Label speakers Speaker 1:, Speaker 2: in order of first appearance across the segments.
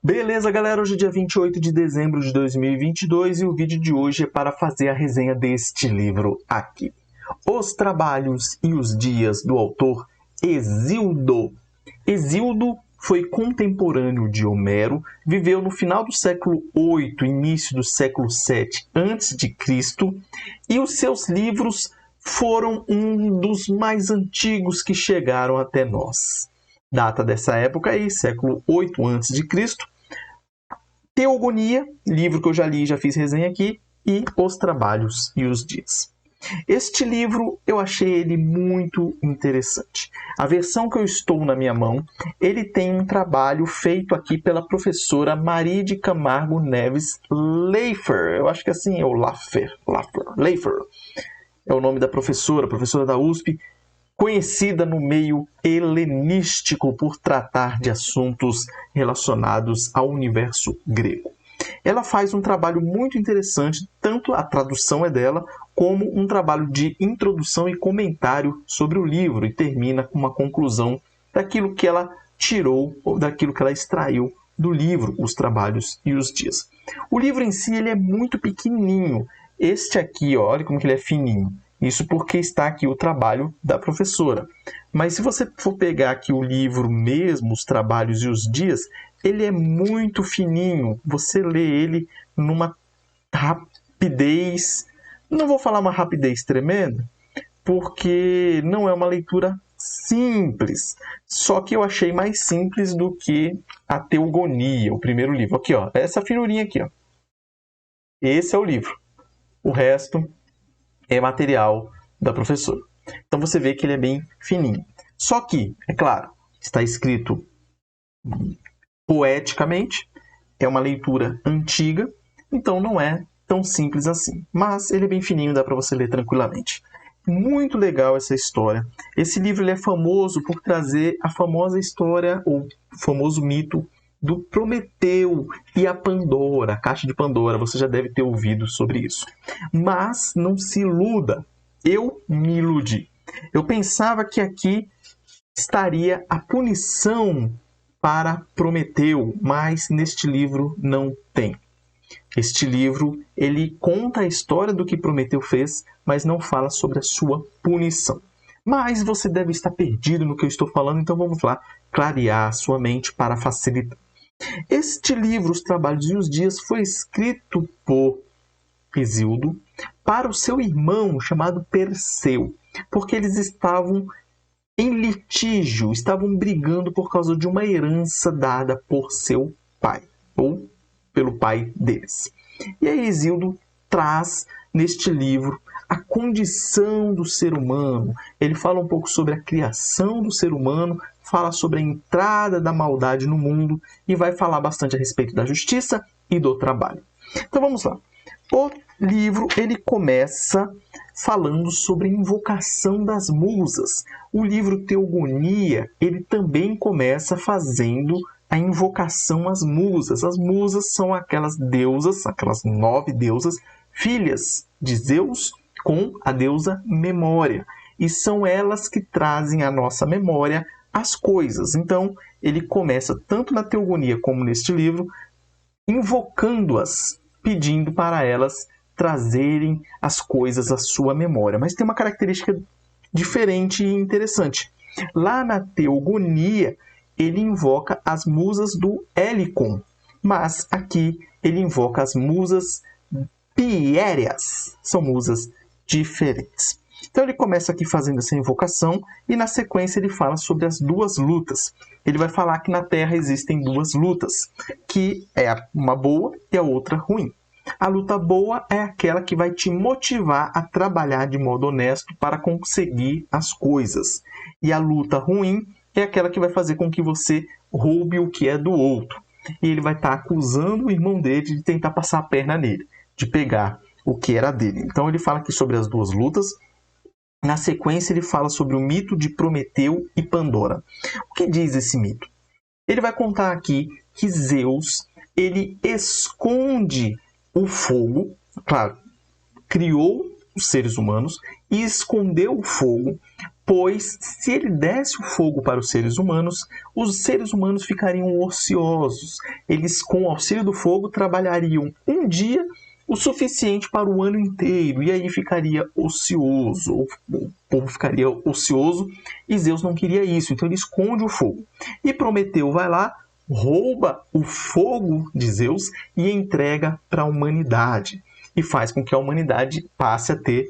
Speaker 1: Beleza, galera? Hoje é dia 28 de dezembro de 2022 e o vídeo de hoje é para fazer a resenha deste livro aqui. Os Trabalhos e os Dias, do autor Hesíodo. Hesíodo foi contemporâneo de Homero, viveu no final do século VIII, início do século VII a.C., e os seus livros foram um dos mais antigos que chegaram até nós. Data dessa época aí, século VIII a.C., Teogonia, livro que eu já li e já fiz resenha aqui, e Os Trabalhos e os Dias. Este livro eu achei ele muito interessante. A versão que eu estou na minha mão, ele tem um trabalho feito aqui pela professora Maria de Camargo Neves Leifer. Eu acho que assim é o Leifer. É o nome da professora da USP, conhecida no meio helenístico por tratar de assuntos relacionados ao universo grego. Ela faz um trabalho muito interessante, tanto a tradução é dela, como um trabalho de introdução e comentário sobre o livro, e termina com uma conclusão daquilo que ela tirou, ou daquilo que ela extraiu do livro, Os Trabalhos e os Dias. O livro em si ele é muito pequenininho. Este aqui, ó, olha como que ele é fininho. Isso porque está aqui o trabalho da professora. Mas se você for pegar aqui o livro mesmo, Os Trabalhos e os Dias, ele é muito fininho. Você lê ele numa rapidez, não vou falar uma rapidez tremenda, porque não é uma leitura simples. Só que eu achei mais simples do que a Teogonia, o primeiro livro. Aqui, ó, essa finurinha aqui, ó. Esse é o livro. O resto é material da professora. Então você vê que ele é bem fininho. Só que, é claro, está escrito poeticamente, é uma leitura antiga, então não é tão simples assim. Mas ele é bem fininho, dá para você ler tranquilamente. Muito legal essa história. Esse livro ele é famoso por trazer a famosa história, ou famoso mito do Prometeu e a Pandora, a caixa de Pandora. Você já deve ter ouvido sobre isso. Mas não se iluda. Eu me iludi. Eu pensava que aqui estaria a punição para Prometeu, mas neste livro não tem. Este livro ele conta a história do que Prometeu fez, mas não fala sobre a sua punição. Mas você deve estar perdido no que eu estou falando, então vamos lá clarear a sua mente para facilitar. Este livro, Os Trabalhos e os Dias, foi escrito por Hesíodo para o seu irmão chamado Perseu, porque eles estavam em litígio, estavam brigando por causa de uma herança dada por seu pai, ou pelo pai deles. E aí Hesíodo traz neste livro a condição do ser humano. Ele fala um pouco sobre a criação do ser humano, fala sobre a entrada da maldade no mundo e vai falar bastante a respeito da justiça e do trabalho. Então vamos lá. O livro ele começa falando sobre a invocação das musas. O livro Teogonia ele também começa fazendo a invocação às musas. As musas são aquelas deusas, aquelas 9 deusas, filhas de Zeus com a deusa Memória. E são elas que trazem à nossa memória as coisas. Então, ele começa tanto na Teogonia como neste livro, invocando-as, pedindo para elas trazerem as coisas à sua memória. Mas tem uma característica diferente e interessante. Lá na Teogonia, ele invoca as musas do Helicon, mas aqui ele invoca as musas piéreas. São musas diferentes. Então ele começa aqui fazendo essa invocação e na sequência ele fala sobre as duas lutas. Ele vai falar que na Terra existem duas lutas, que é uma boa e a outra ruim. A luta boa é aquela que vai te motivar a trabalhar de modo honesto para conseguir as coisas. E a luta ruim é aquela que vai fazer com que você roube o que é do outro. E ele vai estar acusando o irmão dele de tentar passar a perna nele, de pegar o que era dele. Então ele fala aqui sobre as duas lutas. Na sequência ele fala sobre o mito de Prometeu e Pandora. O que diz esse mito? Ele vai contar aqui que Zeus ele esconde o fogo, claro, criou os seres humanos e escondeu o fogo pois se ele desse o fogo para os seres humanos ficariam ociosos. Eles, com o auxílio do fogo, trabalhariam um dia o suficiente para o ano inteiro, e aí ficaria ocioso, o povo ficaria ocioso, e Zeus não queria isso, então ele esconde o fogo. E Prometeu vai lá, rouba o fogo de Zeus e entrega para a humanidade, e faz com que a humanidade passe a ter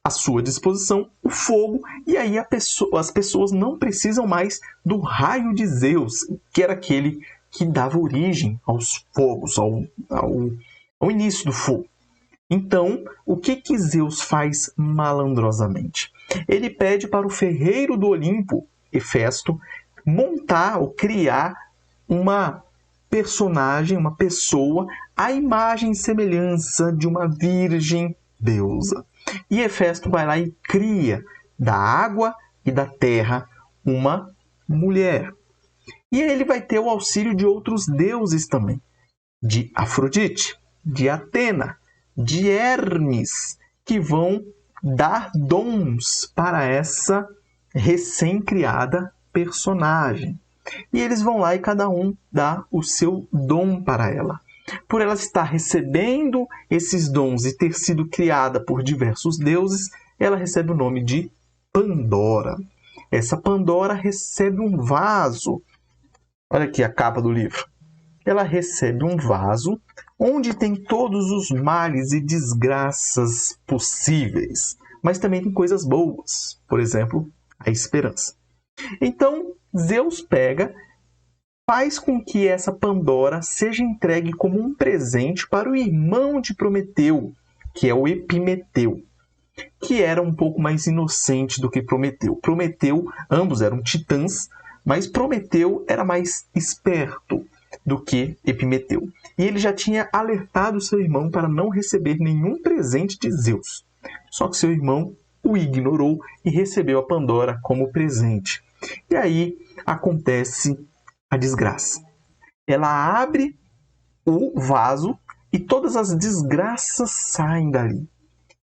Speaker 1: à sua disposição o fogo, e aí as pessoas não precisam mais do raio de Zeus, que era aquele que dava origem aos fogos, ao início do fogo. Então, o que Zeus faz malandrosamente? Ele pede para o ferreiro do Olimpo, Hefesto, montar ou criar uma personagem, uma pessoa, à imagem e semelhança de uma virgem deusa. E Hefesto vai lá e cria da água e da terra uma mulher. E ele vai ter o auxílio de outros deuses também, de Afrodite, de Atena, de Hermes, que vão dar dons para essa recém-criada personagem. E eles vão lá e cada um dá o seu dom para ela. Por ela estar recebendo esses dons e ter sido criada por diversos deuses, ela recebe o nome de Pandora. Essa Pandora recebe um vaso. Olha aqui a capa do livro. Ela recebe um vaso onde tem todos os males e desgraças possíveis, mas também tem coisas boas, por exemplo, a esperança. Então, Zeus faz com que essa Pandora seja entregue como um presente para o irmão de Prometeu, que é o Epimeteu, que era um pouco mais inocente do que Prometeu. Ambos eram titãs, mas Prometeu era mais esperto do que Epimeteu. E ele já tinha alertado seu irmão para não receber nenhum presente de Zeus. Só que seu irmão o ignorou e recebeu a Pandora como presente. E aí acontece a desgraça. Ela abre o vaso e todas as desgraças saem dali.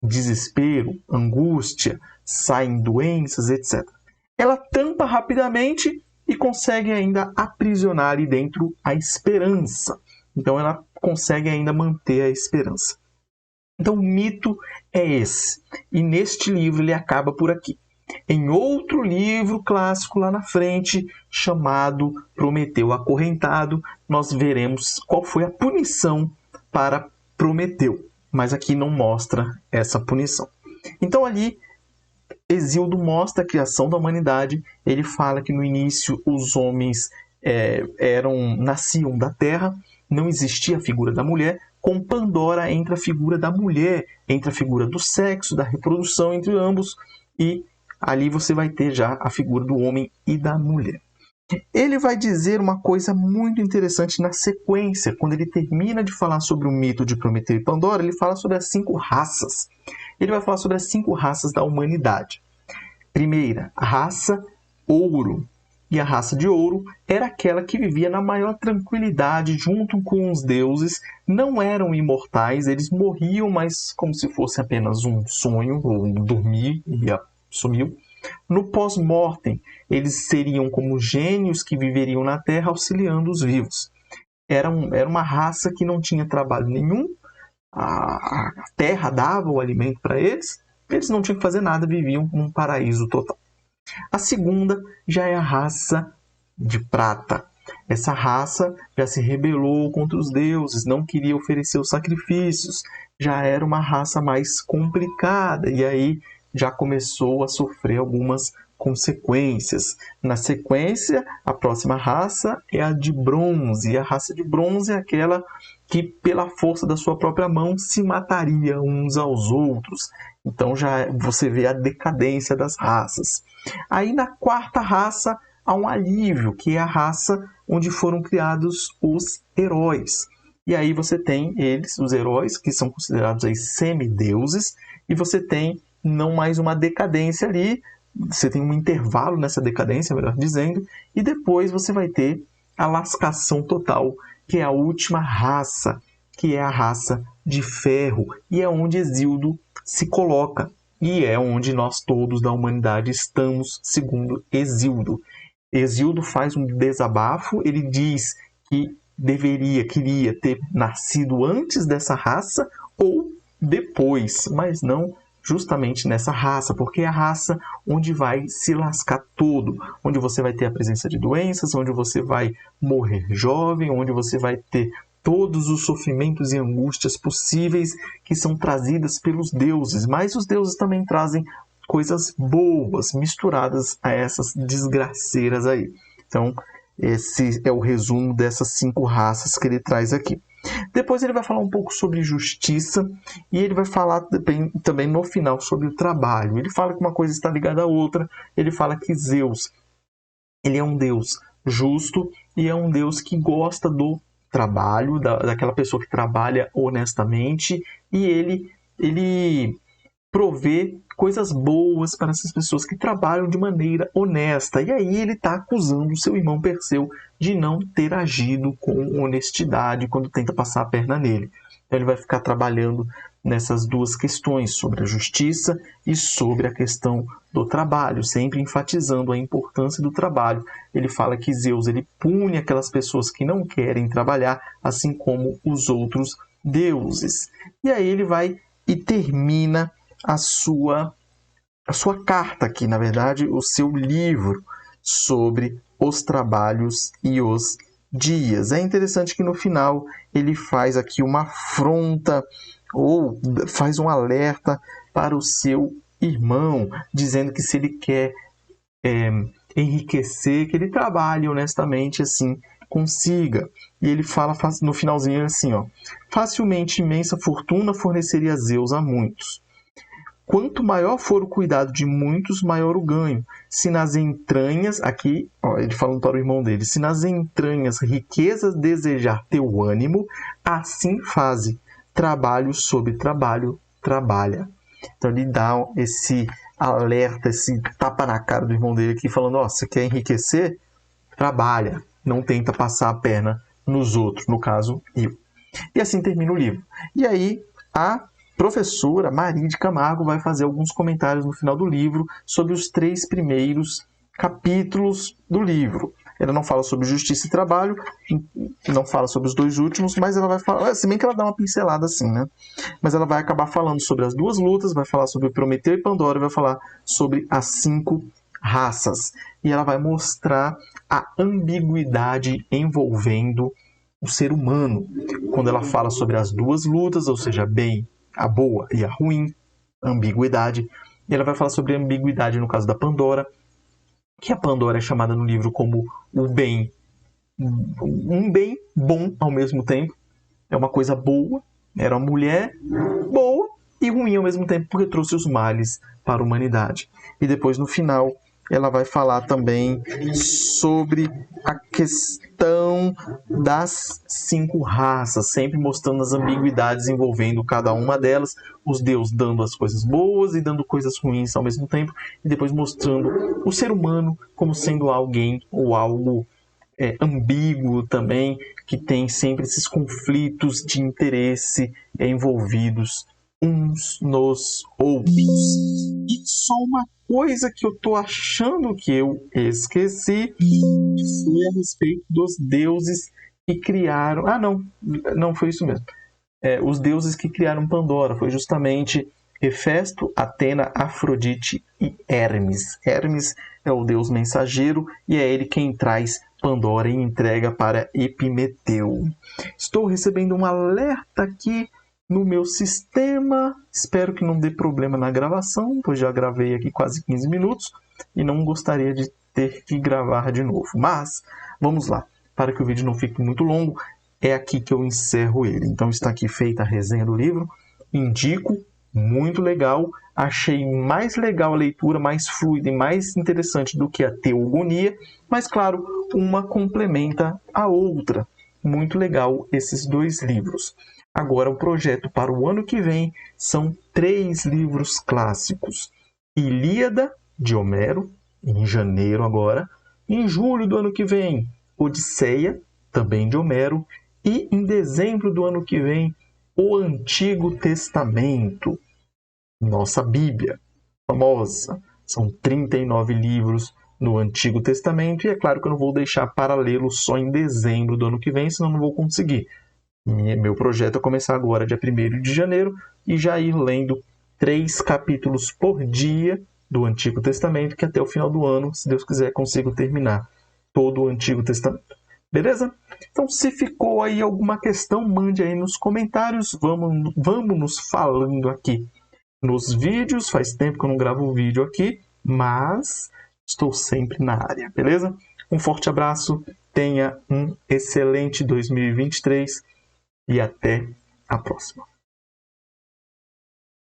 Speaker 1: Desespero, angústia, saem doenças, etc. Ela tampa rapidamente e consegue ainda aprisionar ali dentro a esperança. Então ela consegue ainda manter a esperança. Então o mito é esse. E neste livro ele acaba por aqui. Em outro livro clássico lá na frente, chamado Prometeu Acorrentado, nós veremos qual foi a punição para Prometeu. Mas aqui não mostra essa punição. Então ali Hesíodo mostra a criação da humanidade. Ele fala que no início os homens nasciam da terra, não existia a figura da mulher. Com Pandora entra a figura da mulher, entra a figura do sexo, da reprodução entre ambos, e ali você vai ter já a figura do homem e da mulher. Ele vai dizer uma coisa muito interessante na sequência. Quando ele termina de falar sobre o mito de Prometeu e Pandora, ele fala sobre as 5 raças. Ele vai falar sobre as 5 raças da humanidade. Primeira, a raça Ouro. E a raça de Ouro era aquela que vivia na maior tranquilidade junto com os deuses. Não eram imortais, eles morriam, mas como se fosse apenas um sonho, ou dormir e sumiu. No pós-mortem, eles seriam como gênios que viveriam na Terra auxiliando os vivos. Era uma raça que não tinha trabalho nenhum, a Terra dava o alimento para eles, eles não tinham que fazer nada, viviam num paraíso total. A segunda já é a raça de Prata. Essa raça já se rebelou contra os deuses, não queria oferecer os sacrifícios, já era uma raça mais complicada, e aí já começou a sofrer algumas consequências. Na sequência, a próxima raça é a de Bronze. E a raça de Bronze é aquela que, pela força da sua própria mão, se mataria uns aos outros. Então já você vê a decadência das raças. Aí na quarta raça há um alívio, que é a raça onde foram criados os heróis. E aí você tem eles, os heróis, que são considerados aí semideuses, e você tem não mais uma decadência ali, você tem um intervalo nessa decadência, melhor dizendo, e depois você vai ter a lascação total, que é a última raça, que é a raça de Ferro, e é onde Hesíodo se coloca. e é onde nós todos da humanidade estamos, segundo Hesíodo. Hesíodo faz um desabafo, ele diz que queria ter nascido antes dessa raça ou depois, mas não justamente nessa raça, porque é a raça onde vai se lascar todo, onde você vai ter a presença de doenças, onde você vai morrer jovem, onde você vai ter todos os sofrimentos e angústias possíveis que são trazidas pelos deuses, mas os deuses também trazem coisas boas misturadas a essas desgraceiras aí. Então, esse é o resumo dessas 5 raças que ele traz aqui. Depois ele vai falar um pouco sobre justiça e ele vai falar também no final sobre o trabalho. Ele fala que uma coisa está ligada à outra. Ele fala que Zeus, ele é um deus justo e é um deus que gosta do trabalho, daquela pessoa que trabalha honestamente, e ele provê coisas boas para essas pessoas que trabalham de maneira honesta. E aí ele está acusando o seu irmão Perseu de não ter agido com honestidade quando tenta passar a perna nele. Então ele vai ficar trabalhando nessas duas questões, sobre a justiça e sobre a questão do trabalho, sempre enfatizando a importância do trabalho. Ele fala que Zeus ele pune aquelas pessoas que não querem trabalhar, assim como os outros deuses. E aí ele vai e termina a sua carta aqui, na verdade, o seu livro sobre os trabalhos e os dias. É interessante que no final ele faz aqui uma afronta ou faz um alerta para o seu irmão, dizendo que se ele quer enriquecer, que ele trabalhe honestamente, assim consiga. E ele fala no finalzinho assim, ó: facilmente imensa fortuna forneceria Zeus a muitos. Quanto maior for o cuidado de muitos, maior o ganho. Se nas entranhas, aqui, ó, ele falando para o irmão dele, se nas entranhas riquezas desejar teu ânimo, assim faze. Trabalho sobre trabalho, trabalha. Então ele dá esse alerta, esse tapa na cara do irmão dele aqui, falando, ó, você quer enriquecer? Trabalha. Não tenta passar a perna nos outros, no caso, eu. E assim termina o livro. E aí, a professora Maria de Camargo vai fazer alguns comentários no final do livro sobre os 3 primeiros capítulos do livro. Ela não fala sobre justiça e trabalho, não fala sobre os 2 últimos, mas ela vai falar, se bem que ela dá uma pincelada assim, né? Mas ela vai acabar falando sobre as 2 lutas, vai falar sobre Prometeu e Pandora, vai falar sobre as 5 raças. E ela vai mostrar a ambiguidade envolvendo o ser humano. Quando ela fala sobre as 2 lutas, ou seja, a boa e a ruim, ambiguidade. E ela vai falar sobre a ambiguidade no caso da Pandora, que a Pandora é chamada no livro como o bem, um bem bom ao mesmo tempo. É uma coisa boa, era uma mulher boa e ruim ao mesmo tempo, porque trouxe os males para a humanidade. E depois, no final, ela vai falar também sobre a questão das 5 raças, sempre mostrando as ambiguidades envolvendo cada uma delas, os deuses dando as coisas boas e dando coisas ruins ao mesmo tempo, e depois mostrando o ser humano como sendo alguém ou algo ambíguo também, que tem sempre esses conflitos de interesse envolvidos uns nos outros. E só uma coisa que eu tô achando que eu esqueci foi a respeito dos deuses que criaram... não foi isso mesmo. Os deuses que criaram Pandora foi justamente Hefesto, Atena, Afrodite e Hermes. Hermes é o deus mensageiro e é ele quem traz Pandora e entrega para Epimeteu. Estou recebendo um alerta aqui no meu sistema. Espero que não dê problema na gravação, pois já gravei aqui quase 15 minutos e não gostaria de ter que gravar de novo. Mas, vamos lá. Para que o vídeo não fique muito longo, é aqui que eu encerro ele. Então está aqui feita a resenha do livro. Indico, muito legal. Achei mais legal a leitura, mais fluida e mais interessante do que a teogonia. Mas, claro, uma complementa a outra. Muito legal esses 2 livros. Agora, o projeto para o ano que vem são 3 livros clássicos. Ilíada, de Homero, em janeiro agora. Em julho do ano que vem, Odisseia, também de Homero. E em dezembro do ano que vem, o Antigo Testamento, nossa Bíblia. famosa. São 39 livros no Antigo Testamento, e é claro que eu não vou deixar para lê-lo só em dezembro do ano que vem, senão não vou conseguir. Meu projeto é começar agora, dia 1º de janeiro, e já ir lendo 3 capítulos por dia do Antigo Testamento, que até o final do ano, se Deus quiser, consigo terminar todo o Antigo Testamento. Beleza? Então, se ficou aí alguma questão, mande aí nos comentários. Vamos nos falando aqui nos vídeos. Faz tempo que eu não gravo um vídeo aqui, mas estou sempre na área, beleza? Um forte abraço, tenha um excelente 2023 e até a próxima.